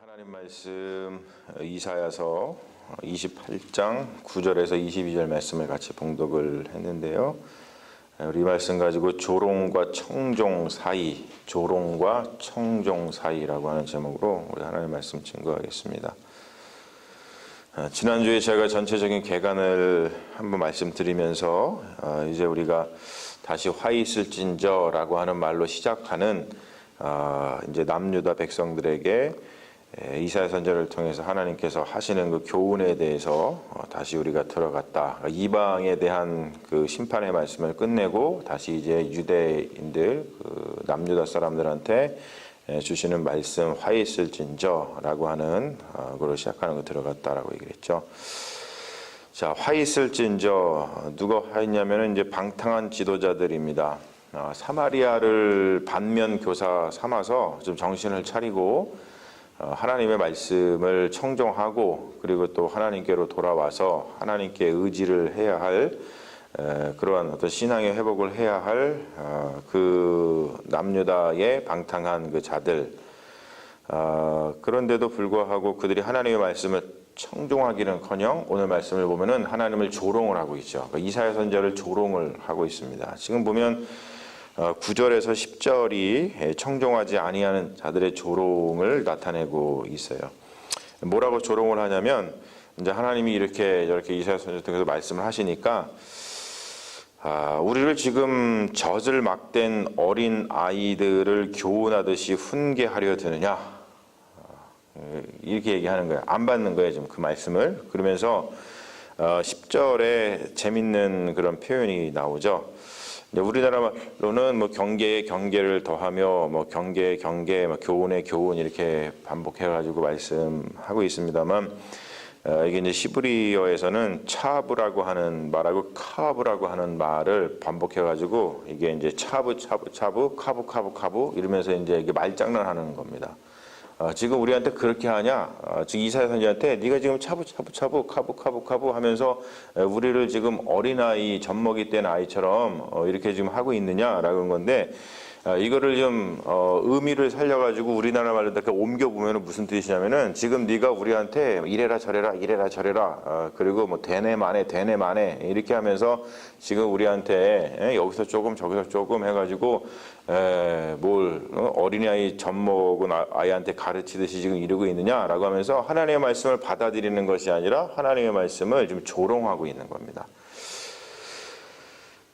하나님 말씀 이사야서 28장 9절에서 22절 말씀을 같이 봉독을 했는데요. 우리 말씀 가지고 조롱과 청종 사이, 조롱과 청종 사이라고 하는 제목으로 우리 하나님 말씀 증거하겠습니다. 지난주에 제가 전체적인 개관을 한번 말씀드리면서 이제 우리가 다시 화 있을진저라고 하는 말로 시작하는 이제 남유다 백성들에게 이사야 선지자를 통해서 하나님께서 하시는 그 교훈에 대해서 다시 우리가 들어갔다. 이방에 대한 그 심판의 말씀을 끝내고 다시 이제 유대인들, 그 남유다 사람들한테 주시는 말씀 화 있을진저라고 하는 그로 시작하는 거 들어갔다라고 얘기를 했죠. 자, 화 있을진저 누가 화 있냐면은 이제 방탕한 지도자들입니다. 사마리아를 반면 교사 삼아서 좀 정신을 차리고 하나님의 말씀을 청종하고 그리고 또 하나님께로 돌아와서 하나님께 의지를 해야 할 그러한 어떤 신앙의 회복을 해야 할 그 남유다의 방탕한 그 자들, 그런데도 불구하고 그들이 하나님의 말씀을 청종하기는커녕 오늘 말씀을 보면은 하나님을 조롱을 하고 있죠. 그러니까 이사야 선지자를 조롱을 하고 있습니다. 지금 보면 9절에서 10절이 청종하지 아니하는 자들의 조롱을 나타내고 있어요. 뭐라고 조롱을 하냐면 이제 하나님이 이렇게 저렇게 이사야 선지자 통해서 말씀을 하시니까 우리를 지금 젖을 막된 어린 아이들을 교훈하듯이 훈계하려 드느냐, 이렇게 얘기하는 거예요. 안 받는 거예요 지금 그 말씀을. 그러면서 10절에 재밌는 그런 표현이 나오죠. 우리나라로는 뭐 경계에 경계를 더하며 뭐 경계에 경계, 뭐 교훈에 교훈 이렇게 반복해가지고 말씀하고 있습니다만 이게 이제 시브리어에서는 차브라고 하는 말하고 카브라고 하는 말을 반복해가지고 이게 이제 차브 카브 이러면서 이제 이게 말장난하는 겁니다. 지금 우리한테 그렇게 하냐? 지금 이사야 선지자한테 네가 지금 차브 카브 하면서 우리를 지금 어린아이 젖먹이 뗀 아이처럼 이렇게 지금 하고 있느냐라는 건데, 이거를 좀 의미를 살려가지고 우리나라 말로 이렇게 옮겨보면 무슨 뜻이냐면은 지금 네가 우리한테 이래라 저래라 그리고 뭐 되네 마네 이렇게 하면서 지금 우리한테 여기서 조금 저기서 조금 해가지고 뭘 어린아이 젖먹은 아이한테 가르치듯이 지금 이러고 있느냐라고 하면서 하나님의 말씀을 받아들이는 것이 아니라 하나님의 말씀을 좀 조롱하고 있는 겁니다.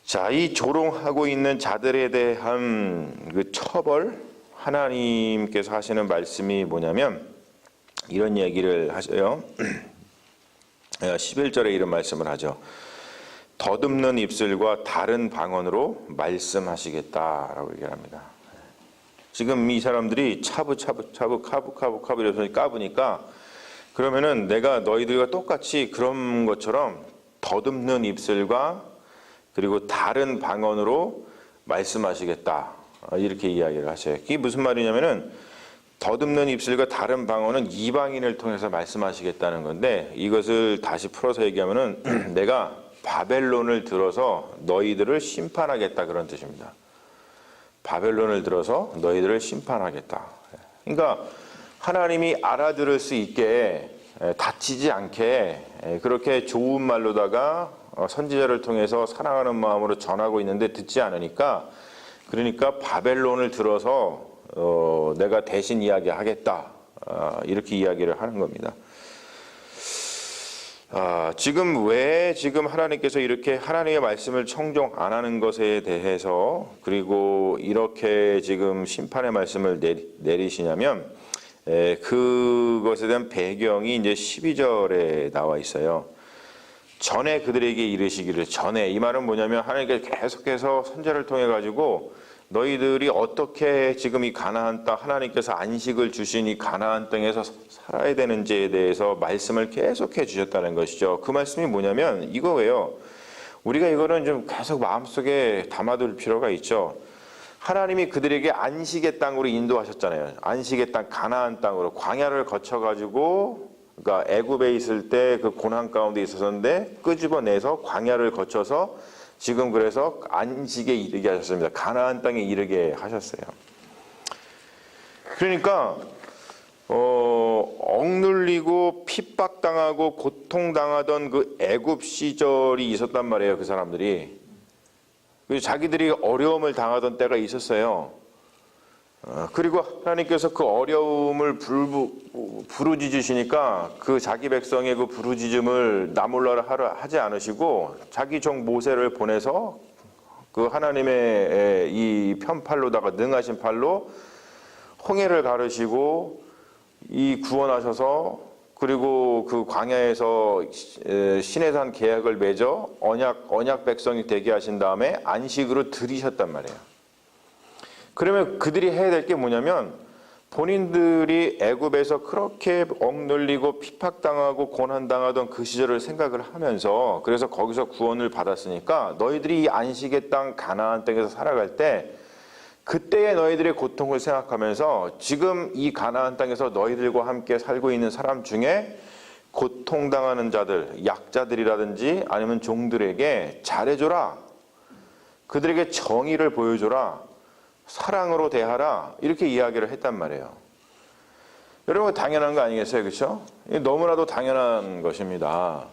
자, 이 조롱하고 있는 자들에 대한 그 처벌, 하나님께서 하시는 말씀이 뭐냐면 이런 얘기를 하셔요. 11절에 이런 말씀을 하죠. 더듬는 입술과 다른 방언으로 말씀하시겠다라고 얘기를 합니다. 지금 이 사람들이 차브 카브 이러면서 까부니까 그러면은 내가 너희들과 똑같이 그런 것처럼 더듬는 입술과 그리고 다른 방언으로 말씀하시겠다, 이렇게 이야기를 하셔요. 이게 무슨 말이냐면은 더듬는 입술과 다른 방언은 이방인을 통해서 말씀하시겠다는 건데, 이것을 다시 풀어서 얘기하면은 내가 바벨론을 들어서 너희들을 심판하겠다, 그런 뜻입니다. 바벨론을 들어서 너희들을 심판하겠다. 그러니까 하나님이 알아들을 수 있게 다치지 않게 그렇게 좋은 말로다가 선지자를 통해서 사랑하는 마음으로 전하고 있는데 듣지 않으니까, 그러니까 바벨론을 들어서 내가 대신 이야기하겠다, 이렇게 이야기를 하는 겁니다. 지금 왜 지금 하나님께서 이렇게 하나님의 말씀을 청종 안 하는 것에 대해서 그리고 이렇게 지금 심판의 말씀을 내리시냐면 그것에 대한 배경이 이제 12절에 나와 있어요. 전에 그들에게 이르시기를, 전에, 이 말은 뭐냐면 하나님께서 계속해서 선지자를 통해 가지고 너희들이 어떻게 지금 이 가나안 땅, 하나님께서 안식을 주신 이 가나안 땅에서 살아야 되는지에 대해서 말씀을 계속해 주셨다는 것이죠. 그 말씀이 뭐냐면 이거예요. 우리가 이거는 좀 계속 마음속에 담아둘 필요가 있죠. 하나님이 그들에게 안식의 땅으로 인도하셨잖아요. 안식의 땅, 가나안 땅으로 광야를 거쳐가지고, 그러니까 애굽에 있을 때 그 고난 가운데 있었는데 끄집어내서 광야를 거쳐서 지금 그래서 안식에 이르게 하셨습니다. 가나안 땅에 이르게 하셨어요. 그러니까 억눌리고 핍박당하고 고통당하던 그 애굽 시절이 있었단 말이에요. 그 사람들이. 자기들이 어려움을 당하던 때가 있었어요. 그리고 하나님께서 그 어려움을 부르짖으시니까 그 자기 백성의 그 부르짖음을 나몰라라 하지 않으시고 자기 종 모세를 보내서 그 하나님의 이 편팔로다가 능하신 팔로 홍해를 가르시고 이 구원하셔서 그리고 그 광야에서 시내산 계약을 맺어 언약 백성이 되게 하신 다음에 안식으로 들이셨단 말이에요. 그러면 그들이 해야 될 게 뭐냐면 본인들이 애굽에서 그렇게 억눌리고 핍박당하고 고난당하던 그 시절을 생각을 하면서 그래서 거기서 구원을 받았으니까 너희들이 이 안식의 땅 가나안 땅에서 살아갈 때 그때의 너희들의 고통을 생각하면서 지금 이 가나안 땅에서 너희들과 함께 살고 있는 사람 중에 고통당하는 자들, 약자들이라든지 아니면 종들에게 잘해줘라. 그들에게 정의를 보여줘라. 사랑으로 대하라. 이렇게 이야기를 했단 말이에요. 여러분 당연한 거 아니겠어요? 그렇죠? 너무나도 당연한 것입니다.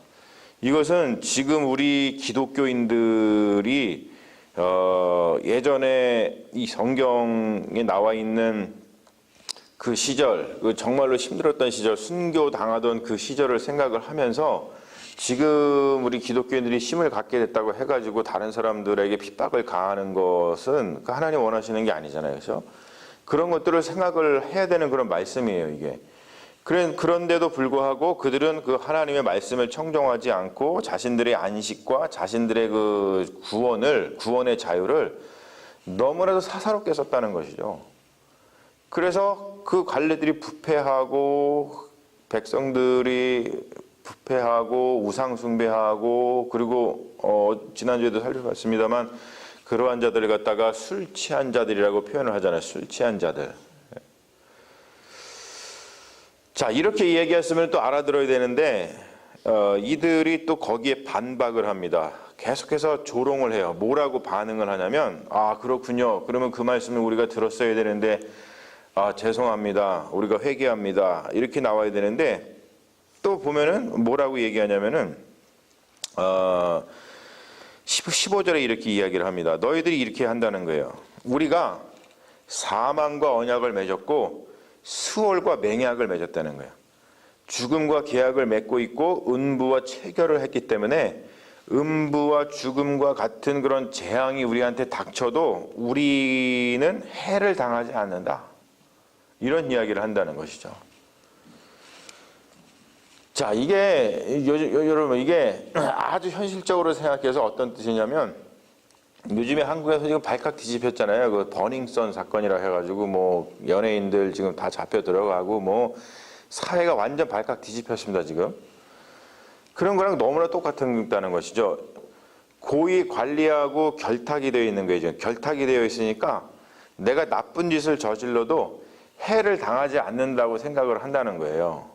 이것은 지금 우리 기독교인들이 예전에 이 성경에 나와 있는 그 시절, 정말로 힘들었던 시절, 순교 당하던 그 시절을 생각을 하면서 지금 우리 기독교인들이 힘을 갖게 됐다고 해가지고 다른 사람들에게 핍박을 가하는 것은 하나님 원하시는 게 아니잖아요. 그렇죠? 그런 것들을 생각을 해야 되는 그런 말씀이에요, 이게. 그런데도 불구하고 그들은 그 하나님의 말씀을 청종하지 않고 자신들의 안식과 자신들의 그 구원의 자유를 너무나도 사사롭게 썼다는 것이죠. 그래서 그 관리들이 부패하고 백성들이 부패하고 우상숭배하고 그리고 지난주에도 살펴봤습니다만 그러한 자들을 갖다가 술 취한 자들이라고 표현을 하잖아요. 술 취한 자들. 자, 이렇게 얘기했으면 또 알아들어야 되는데 이들이 또 거기에 반박을 합니다. 계속해서 조롱을 해요. 뭐라고 반응을 하냐면 그렇군요. 그러면 그 말씀을 우리가 들었어야 되는데 죄송합니다. 우리가 회개합니다. 이렇게 나와야 되는데 또 보면은 뭐라고 얘기하냐면은 15절에 이렇게 이야기를 합니다. 너희들이 이렇게 한다는 거예요. 우리가 사망과 언약을 맺었고 수월과 맹약을 맺었다는 거예요. 죽음과 계약을 맺고 있고 음부와 체결을 했기 때문에 음부와 죽음과 같은 그런 재앙이 우리한테 닥쳐도 우리는 해를 당하지 않는다. 이런 이야기를 한다는 것이죠. 자, 이게 여러분 이게 아주 현실적으로 생각해서 어떤 뜻이냐면 요즘에 한국에서 지금 발칵 뒤집혔잖아요. 그 버닝썬 사건이라 해가지고 뭐 연예인들 지금 다 잡혀 들어가고 뭐 사회가 완전 발칵 뒤집혔습니다 지금. 그런 거랑 너무나 똑같다는 것이죠. 고위 관리하고 결탁이 되어 있는 거예요. 지금 결탁이 되어 있으니까 내가 나쁜 짓을 저질러도 해를 당하지 않는다고 생각을 한다는 거예요.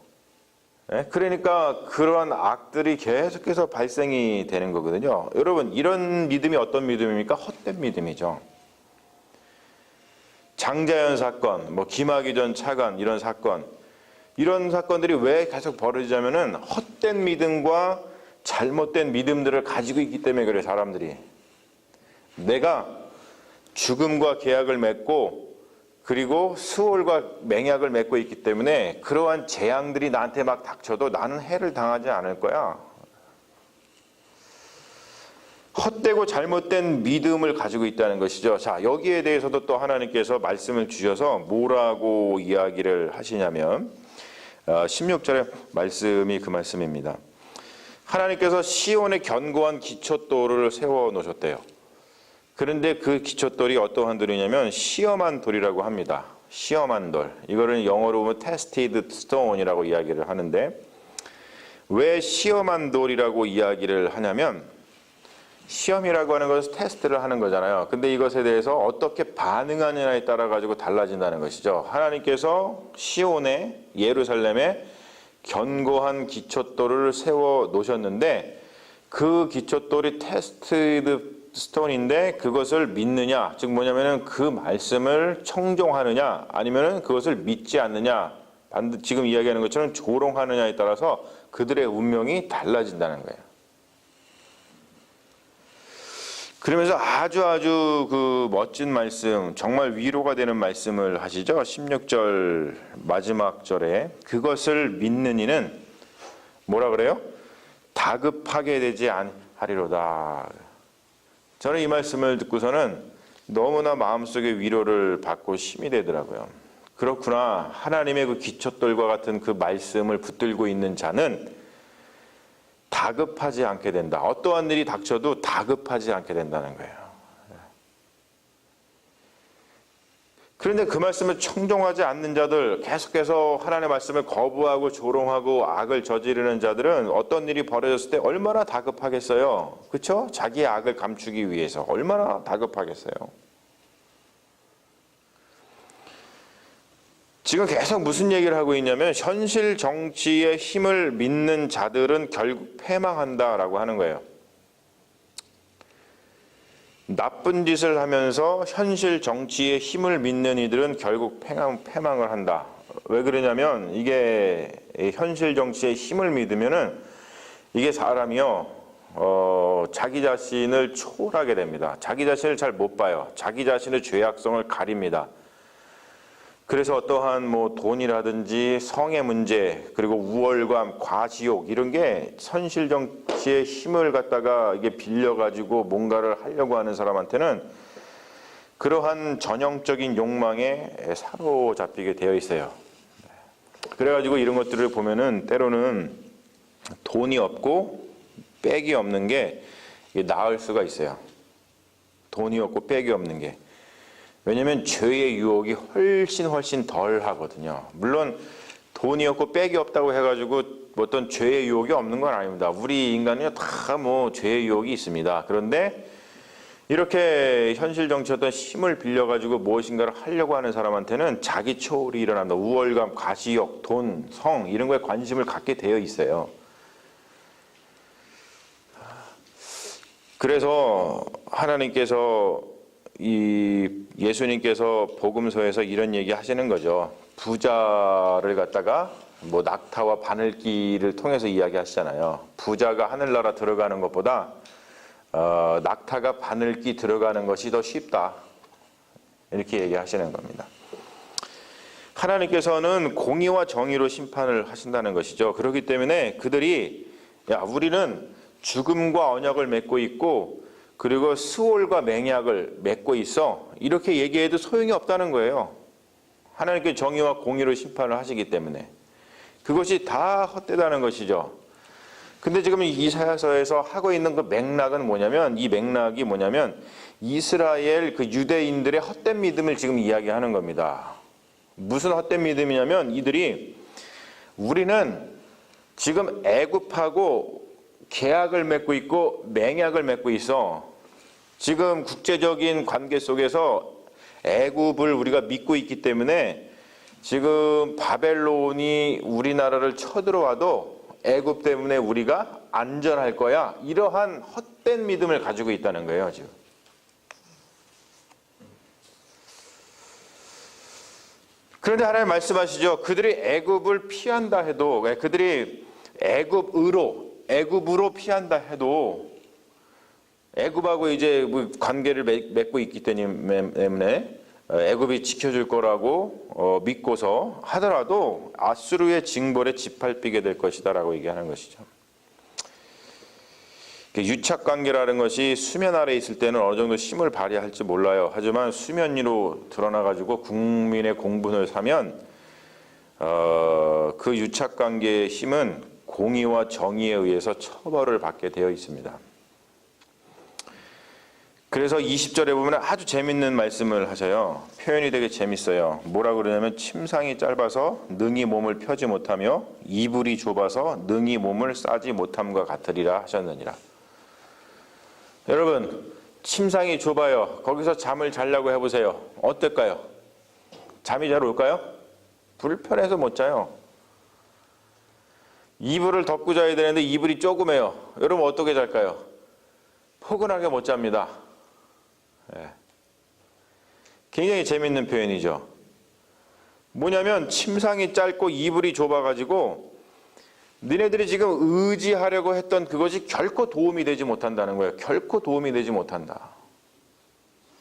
그러니까 그러한 악들이 계속해서 발생이 되는 거거든요. 여러분 이런 믿음이 어떤 믿음입니까? 헛된 믿음이죠. 장자연 사건, 뭐 김학의 전 차관 이런 사건들이 왜 계속 벌어지냐면은 헛된 믿음과 잘못된 믿음들을 가지고 있기 때문에 그래요. 사람들이 내가 죽음과 계약을 맺고 그리고 수월과 맹약을 맺고 있기 때문에 그러한 재앙들이 나한테 막 닥쳐도 나는 해를 당하지 않을 거야. 헛되고 잘못된 믿음을 가지고 있다는 것이죠. 자, 여기에 대해서도 또 하나님께서 말씀을 주셔서 뭐라고 이야기를 하시냐면 16절의 말씀이 그 말씀입니다. 하나님께서 시온에 견고한 기초돌을 세워 놓으셨대요. 그런데 그 기초돌이 어떠한 돌이냐면 시험한 돌이라고 합니다. 시험한 돌. 이거를 영어로 보면 tested stone이라고 이야기를 하는데 왜 시험한 돌이라고 이야기를 하냐면 시험이라고 하는 것은 테스트를 하는 거잖아요. 근데 이것에 대해서 어떻게 반응하느냐에 따라 가지고 달라진다는 것이죠. 하나님께서 시온에 예루살렘에 견고한 기초돌을 세워 놓으셨는데 그 기초돌이 테스트드 스톤인데 그것을 믿느냐, 즉 뭐냐면은 그 말씀을 청종하느냐, 아니면은 그것을 믿지 않느냐, 지금 이야기하는 것처럼 조롱하느냐에 따라서 그들의 운명이 달라진다는 거예요. 그러면서 아주 그 멋진 말씀, 정말 위로가 되는 말씀을 하시죠. 16절 마지막 절에 그것을 믿는 이는 뭐라 그래요? 다급하게 되지 아니하리로다. 저는 이 말씀을 듣고서는 너무나 마음속에 위로를 받고 힘이 되더라고요. 그렇구나. 하나님의 그 기초돌과 같은 그 말씀을 붙들고 있는 자는 다급하지 않게 된다. 어떠한 일이 닥쳐도 다급하지 않게 된다는 거예요. 그런데 그 말씀을 청종하지 않는 자들, 계속해서 하나님의 말씀을 거부하고 조롱하고 악을 저지르는 자들은 어떤 일이 벌어졌을 때 얼마나 다급하겠어요. 그렇죠? 자기의 악을 감추기 위해서 얼마나 다급하겠어요. 지금 계속 무슨 얘기를 하고 있냐면 현실 정치의 힘을 믿는 자들은 결국 패망한다라고 하는 거예요. 나쁜 짓을 하면서 현실 정치의 힘을 믿는 이들은 결국 패망을 한다. 왜 그러냐면 이게 현실 정치의 힘을 믿으면은 이게 사람이요 자기 자신을 초월하게 됩니다. 자기 자신을 잘 못 봐요. 자기 자신의 죄악성을 가립니다. 그래서 어떠한 뭐 돈이라든지 성의 문제, 그리고 우월감, 과시욕 이런 게 현실 정치의 힘을 갖다가 이게 빌려가지고 뭔가를 하려고 하는 사람한테는 그러한 전형적인 욕망에 사로잡히게 되어 있어요. 그래가지고 이런 것들을 보면은 때로는 돈이 없고 빽이 없는 게 나을 수가 있어요. 돈이 없고 빽이 없는 게. 왜냐하면 죄의 유혹이 훨씬 덜 하거든요. 물론 돈이 없고 빽이 없다고 해가지고 어떤 죄의 유혹이 없는 건 아닙니다. 우리 인간은요 다 뭐 죄의 유혹이 있습니다. 그런데 이렇게 현실 정치 어떤 힘을 빌려가지고 무엇인가를 하려고 하는 사람한테는 자기 초월이 일어난다. 우월감, 과시욕, 돈, 성 이런 거에 관심을 갖게 되어 있어요. 그래서 하나님께서 예수님께서 복음서에서 이런 얘기 하시는 거죠. 부자를 갖다가 뭐 낙타와 바늘기를 통해서 이야기하시잖아요. 부자가 하늘나라 들어가는 것보다 낙타가 바늘기 들어가는 것이 더 쉽다. 이렇게 얘기하시는 겁니다. 하나님께서는 공의와 정의로 심판을 하신다는 것이죠. 그렇기 때문에 그들이 우리는 죽음과 언약을 맺고 있고 그리고 스올과 맹약을 맺고 있어. 이렇게 얘기해도 소용이 없다는 거예요. 하나님께 정의와 공의로 심판을 하시기 때문에. 그것이 다 헛되다는 것이죠. 근데 지금 이사야서에서 하고 있는 그 맥락은 뭐냐면 이 맥락이 뭐냐면 이스라엘 그 유대인들의 헛된 믿음을 지금 이야기하는 겁니다. 무슨 헛된 믿음이냐면 이들이 우리는 지금 애굽하고 계약을 맺고 있고 맹약을 맺고 있어. 지금 국제적인 관계 속에서 애굽을 우리가 믿고 있기 때문에 지금 바벨론이 우리나라를 쳐들어와도 애굽 때문에 우리가 안전할 거야. 이러한 헛된 믿음을 가지고 있다는 거예요, 지금. 그런데 하나님 말씀하시죠. 그들이 애굽을 피한다 해도 그들이 애굽으로 피한다 해도 애굽하고 이제 관계를 맺고 있기 때문에 애굽이 지켜줄 거라고 믿고서 하더라도 아수르의 징벌에 짓밟히게 될 것이다라고 얘기하는 것이죠. 유착관계라는 것이 수면 아래 있을 때는 어느 정도 힘을 발휘할지 몰라요. 하지만 수면 위로 드러나가지고 국민의 공분을 사면 그 유착관계의 힘은 공의와 정의에 의해서 처벌을 받게 되어 있습니다. 그래서 20절에 보면 아주 재밌는 말씀을 하셔요. 표현이 되게 재밌어요. 뭐라고 그러냐면 침상이 짧아서 능히 몸을 펴지 못하며 이불이 좁아서 능히 몸을 싸지 못함과 같으리라 하셨느니라. 여러분, 침상이 좁아요. 거기서 잠을 자려고 해보세요. 어떨까요? 잠이 잘 올까요? 불편해서 못 자요. 이불을 덮고 자야 되는데 이불이 조그매요. 여러분 어떻게 잘까요? 포근하게 못 잡니다. 네. 굉장히 재밌는 표현이죠. 뭐냐면 침상이 짧고 이불이 좁아가지고 너네들이 지금 의지하려고 했던 그것이 결코 도움이 되지 못한다는 거예요. 결코 도움이 되지 못한다.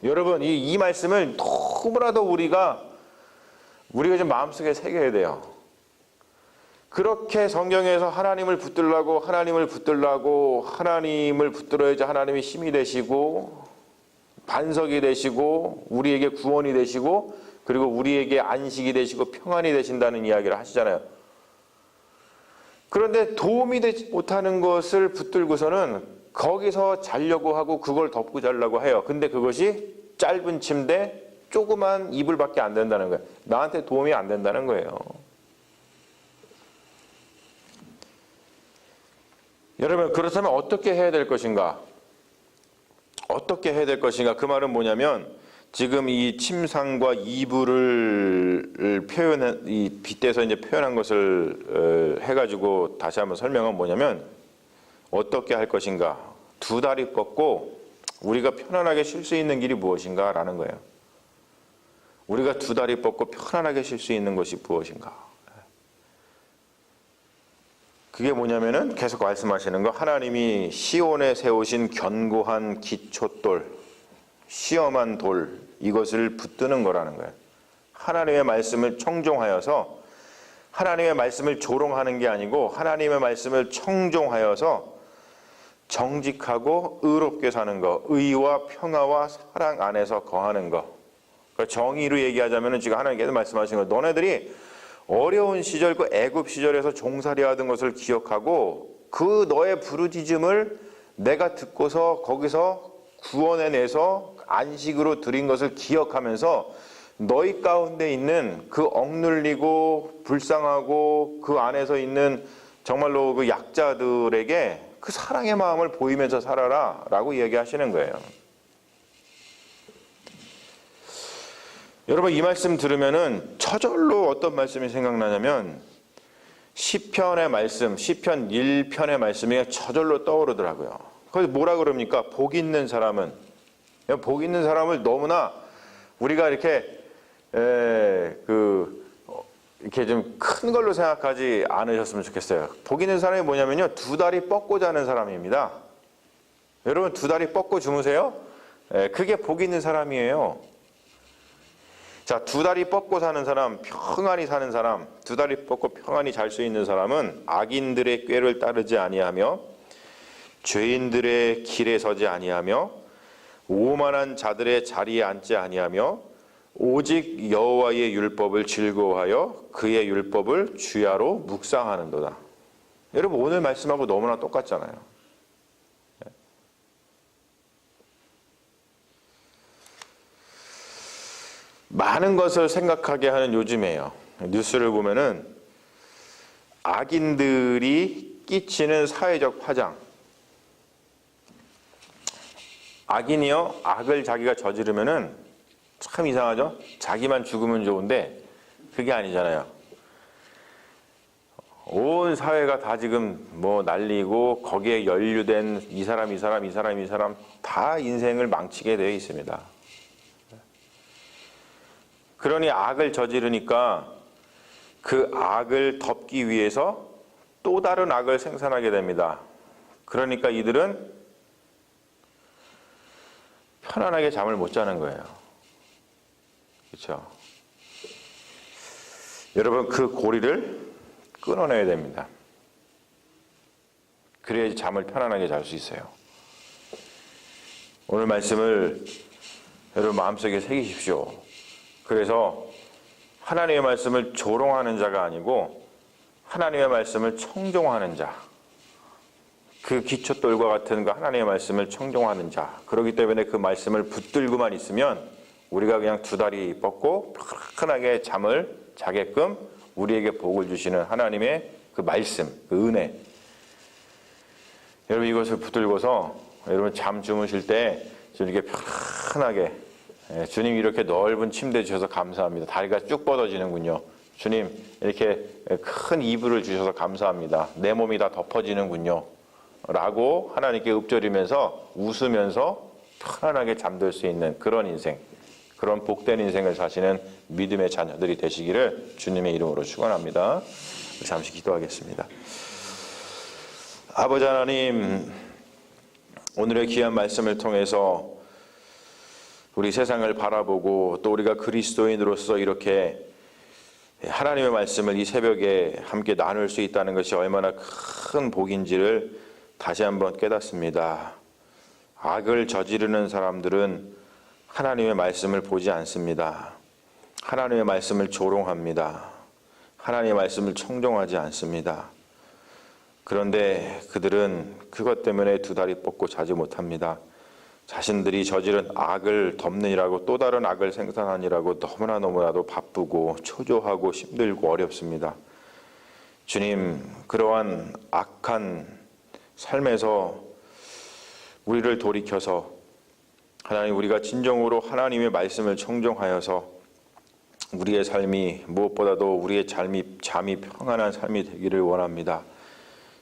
여러분 이 말씀을 너무나도 우리가 좀 마음속에 새겨야 돼요. 그렇게 성경에서 하나님을 붙들라고 하나님을 붙들어야지 하나님이 힘이 되시고 반석이 되시고 우리에게 구원이 되시고 그리고 우리에게 안식이 되시고 평안이 되신다는 이야기를 하시잖아요. 그런데 도움이 되지 못하는 것을 붙들고서는 거기서 자려고 하고 그걸 덮고 자려고 해요. 근데 그것이 짧은 침대 조그만 이불밖에 안 된다는 거예요. 나한테 도움이 안 된다는 거예요. 여러분 그렇다면 어떻게 해야 될 것인가? 어떻게 해야 될 것인가? 그 말은 뭐냐면 지금 이 침상과 이불을 빗대서 이제 표현한 것을 해가지고 다시 한번 설명은 뭐냐면 어떻게 할 것인가? 두 다리 뻗고 우리가 편안하게 쉴 수 있는 길이 무엇인가? 라는 거예요. 우리가 두 다리 뻗고 편안하게 쉴 수 있는 것이 무엇인가? 그게 뭐냐면은 계속 말씀하시는 거 하나님이 시온에 세우신 견고한 기초돌, 시험한 돌 이것을 붙드는 거라는 거예요. 하나님의 말씀을 청종하여서 하나님의 말씀을 조롱하는 게 아니고 하나님의 말씀을 청종하여서 정직하고 의롭게 사는 거, 의와 평화와 사랑 안에서 거하는 거. 그러니까 정의로 얘기하자면은 지금 하나님께서 말씀하신 거, 너네들이 어려운 시절 그 애굽 시절에서 종살이 하던 것을 기억하고 그 너의 부르짖음을 내가 듣고서 거기서 구원해내서 안식으로 드린 것을 기억하면서 너희 가운데 있는 그 억눌리고 불쌍하고 그 안에서 있는 정말로 그 약자들에게 그 사랑의 마음을 보이면서 살아라 라고 얘기하시는 거예요. 여러분 이 말씀 들으면은 저절로 어떤 말씀이 생각나냐면 시편의 말씀, 시편 1편의 말씀이 저절로 떠오르더라고요. 거기 뭐라 그럽니까? 복 있는 사람은, 복 있는 사람을 너무나 우리가 이렇게 이렇게 좀 큰 걸로 생각하지 않으셨으면 좋겠어요. 복 있는 사람이 뭐냐면요, 두 다리 뻗고 자는 사람입니다. 여러분 두 다리 뻗고 주무세요? 그게 복 있는 사람이에요. 자, 두 다리 뻗고 사는 사람, 평안히 사는 사람, 두 다리 뻗고 평안히 잘 수 있는 사람은 악인들의 꾀를 따르지 아니하며 죄인들의 길에 서지 아니하며 오만한 자들의 자리에 앉지 아니하며 오직 여호와의 율법을 즐거워하여 그의 율법을 주야로 묵상하는도다. 여러분 오늘 말씀하고 너무나 똑같잖아요. 많은 것을 생각하게 하는 요즘에요. 뉴스를 보면은 악인들이 끼치는 사회적 파장. 악인이요, 악을 자기가 저지르면은 참 이상하죠? 자기만 죽으면 좋은데 그게 아니잖아요. 온 사회가 다 지금 뭐 난리고 거기에 연루된 이 사람 다 인생을 망치게 되어 있습니다. 그러니 악을 저지르니까 그 악을 덮기 위해서 또 다른 악을 생산하게 됩니다. 그러니까 이들은 편안하게 잠을 못 자는 거예요. 그렇죠? 여러분 그 고리를 끊어내야 됩니다. 그래야지 잠을 편안하게 잘 수 있어요. 오늘 말씀을 여러분 마음속에 새기십시오. 그래서 하나님의 말씀을 조롱하는 자가 아니고 하나님의 말씀을 청종하는 자, 그 기초돌과 같은 그 하나님의 말씀을 청종하는 자, 그렇기 때문에 그 말씀을 붙들고만 있으면 우리가 그냥 두 다리 뻗고 편안하게 잠을 자게끔 우리에게 복을 주시는 하나님의 그 말씀, 그 은혜. 여러분 이것을 붙들고서 여러분 잠 주무실 때 이렇게 편안하게, 주님 이렇게 넓은 침대 주셔서 감사합니다. 다리가 쭉 뻗어지는군요. 주님 이렇게 큰 이불을 주셔서 감사합니다. 내 몸이 다 덮어지는군요. 라고 하나님께 읊조리면서 웃으면서 편안하게 잠들 수 있는 그런 인생, 그런 복된 인생을 사시는 믿음의 자녀들이 되시기를 주님의 이름으로 축원합니다. 잠시 기도하겠습니다. 아버지 하나님, 오늘의 귀한 말씀을 통해서 우리 세상을 바라보고 또 우리가 그리스도인으로서 이렇게 하나님의 말씀을 이 새벽에 함께 나눌 수 있다는 것이 얼마나 큰 복인지를 다시 한번 깨닫습니다. 악을 저지르는 사람들은 하나님의 말씀을 보지 않습니다. 하나님의 말씀을 조롱합니다. 하나님의 말씀을 청종하지 않습니다. 그런데 그들은 그것 때문에 두 다리 뻗고 자지 못합니다. 자신들이 저지른 악을 덮느니라고 또 다른 악을 생산하느라고 너무나도 바쁘고 초조하고 힘들고 어렵습니다. 주님, 그러한 악한 삶에서 우리를 돌이켜서 하나님, 우리가 진정으로 하나님의 말씀을 청종하여서 우리의 삶이 무엇보다도 우리의 잠이 평안한 삶이 되기를 원합니다.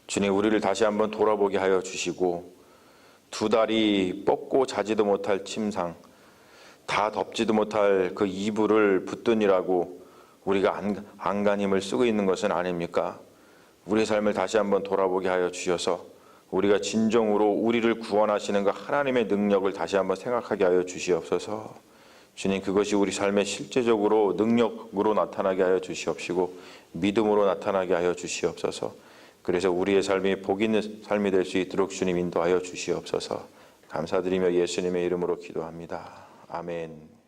주님, 우리를 다시 한번 돌아보게 하여 주시고 두 다리 뻗고 자지도 못할 침상, 다 덮지도 못할 그 이불을 붙드니라고 우리가 안간힘을 쓰고 있는 것은 아닙니까? 우리의 삶을 다시 한번 돌아보게 하여 주셔서 우리가 진정으로 우리를 구원하시는 그 하나님의 능력을 다시 한번 생각하게 하여 주시옵소서. 주님, 그것이 우리 삶에 실제적으로 능력으로 나타나게 하여 주시옵시고 믿음으로 나타나게 하여 주시옵소서. 그래서 우리의 삶이 복 있는 삶이 될 수 있도록 주님 인도하여 주시옵소서. 감사드리며 예수님의 이름으로 기도합니다. 아멘.